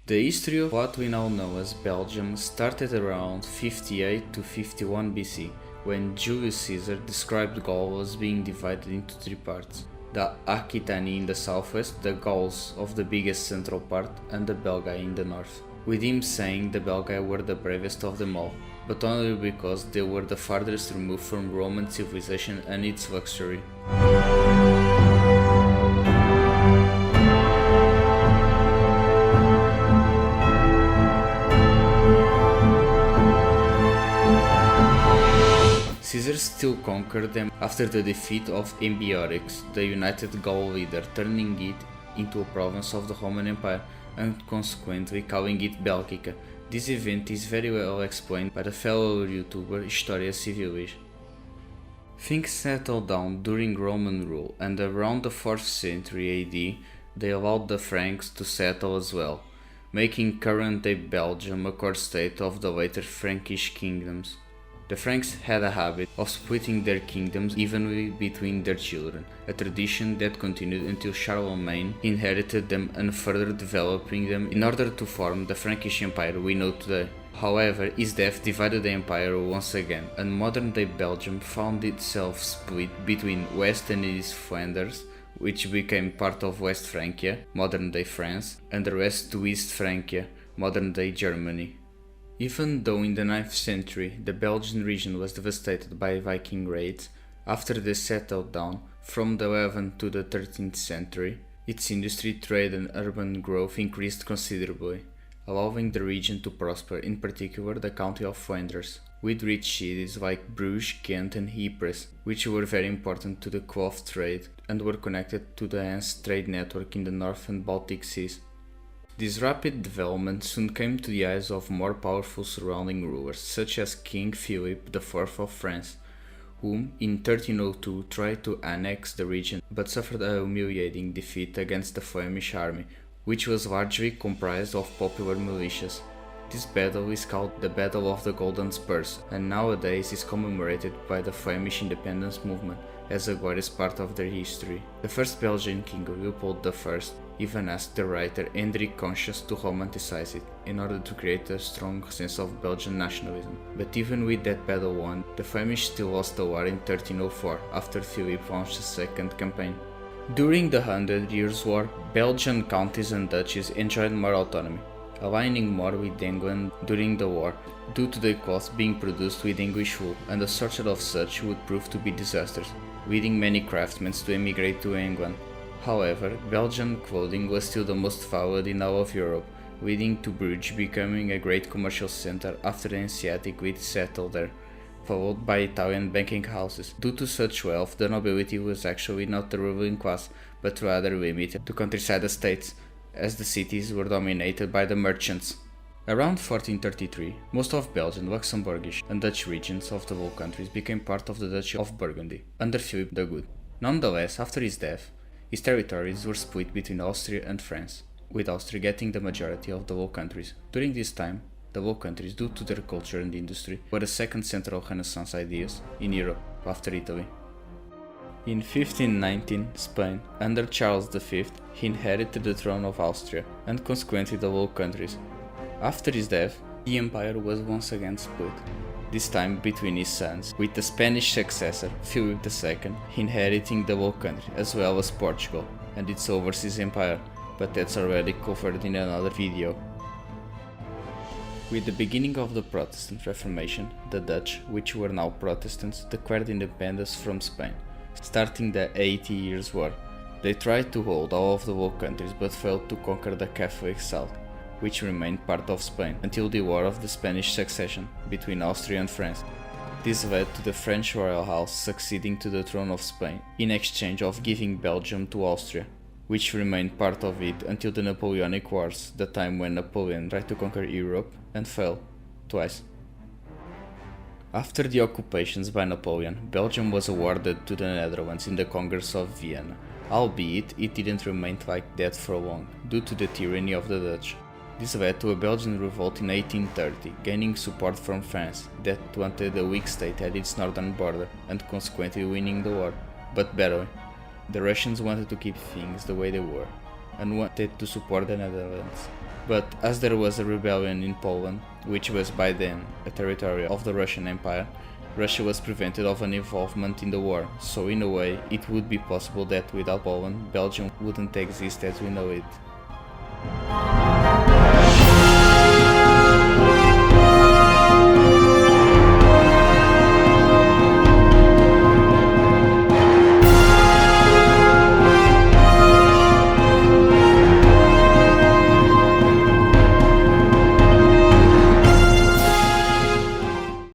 The history of what we now know as Belgium started around 58 to 51 BC, when Julius Caesar described Gaul as being divided into three parts: the Aquitani in the southwest, the Gauls of the biggest central part, and the Belgae in the north, with him saying the Belgae were the bravest of them all, but only because they were the farthest removed from Roman civilization and its luxury. Caesar still conquered them after the defeat of Ambiorix, the united Gaul leader, turning it into a province of the Roman Empire and consequently calling it Belgica. This event is very well explained by the fellow YouTuber Historia Civilis. Things settled down during Roman rule, and around the 4th century AD they allowed the Franks to settle as well, making current-day Belgium a core state of the later Frankish kingdoms. The Franks had a habit of splitting their kingdoms evenly between their children, a tradition that continued until Charlemagne inherited them and further developing them in order to form the Frankish Empire we know today. However, his death divided the empire once again, and modern-day Belgium found itself split between West and East Flanders, which became part of West Francia, modern-day France, and the rest to East Francia, modern-day Germany. Even though in the 9th century the Belgian region was devastated by Viking raids, after they settled down from the 11th to the 13th century, its industry, trade and urban growth increased considerably, allowing the region to prosper, in particular the county of Flanders, with rich cities like Bruges, Ghent and Ypres, which were very important to the cloth trade and were connected to the Hanse trade network in the North and Baltic Seas. This rapid development soon came to the eyes of more powerful surrounding rulers, such as King Philip IV of France, whom in 1302 tried to annex the region but suffered a humiliating defeat against the Flemish army, which was largely comprised of popular militias. This battle is called the Battle of the Golden Spurs, and nowadays is commemorated by the Flemish independence movement as a glorious part of their history. The first Belgian king, Leopold I, even asked the writer Hendrik Conscious to romanticize it, in order to create a strong sense of Belgian nationalism. But even with that battle won, the Flemish still lost the war in 1304, after Philip launched a second campaign. During the 100 Years' War, Belgian counties and duchies enjoyed more autonomy, aligning more with England during the war, due to their cloths being produced with English wool, and the shortage of such would prove to be disastrous, leading many craftsmen to emigrate to England. However, Belgian clothing was still the most valued in all of Europe, leading to Bruges becoming a great commercial center after the Hanseatic elite settled there, followed by Italian banking houses. Due to such wealth, the nobility was actually not the ruling class, but rather limited to countryside estates, as the cities were dominated by the merchants. Around 1433, most of Belgian, Luxembourgish and Dutch regions of the Low Countries became part of the Duchy of Burgundy, under Philip the Good. Nonetheless, after his death, his territories were split between Austria and France, with Austria getting the majority of the Low Countries. During this time, the Low Countries, due to their culture and industry, were the second central Renaissance ideas in Europe after Italy. In 1519, Spain, under Charles V, inherited the throne of Austria and consequently the Low Countries. After his death, the empire was once again split, this time between his sons, with the Spanish successor, Philip II, inheriting the Low Countries as well as Portugal and its overseas empire, but that's already covered in another video. With the beginning of the Protestant Reformation, the Dutch, which were now Protestants, declared independence from Spain, starting the 80 Years' War. They tried to hold all of the Low Countries but failed to conquer the Catholic South, which remained part of Spain until the War of the Spanish Succession between Austria and France. This led to the French royal house succeeding to the throne of Spain, in exchange of giving Belgium to Austria, which remained part of it until the Napoleonic Wars, the time when Napoleon tried to conquer Europe and failed twice. After the occupations by Napoleon, Belgium was awarded to the Netherlands in the Congress of Vienna, albeit it didn't remain like that for long, due to the tyranny of the Dutch. This led to a Belgian revolt in 1830, gaining support from France, that wanted a weak state at its northern border, and consequently winning the war, but badly. The Russians wanted to keep things the way they were, and wanted to support the Netherlands. But as there was a rebellion in Poland, which was by then a territory of the Russian Empire, Russia was prevented of an involvement in the war, so in a way it would be possible that without Poland, Belgium wouldn't exist as we know it.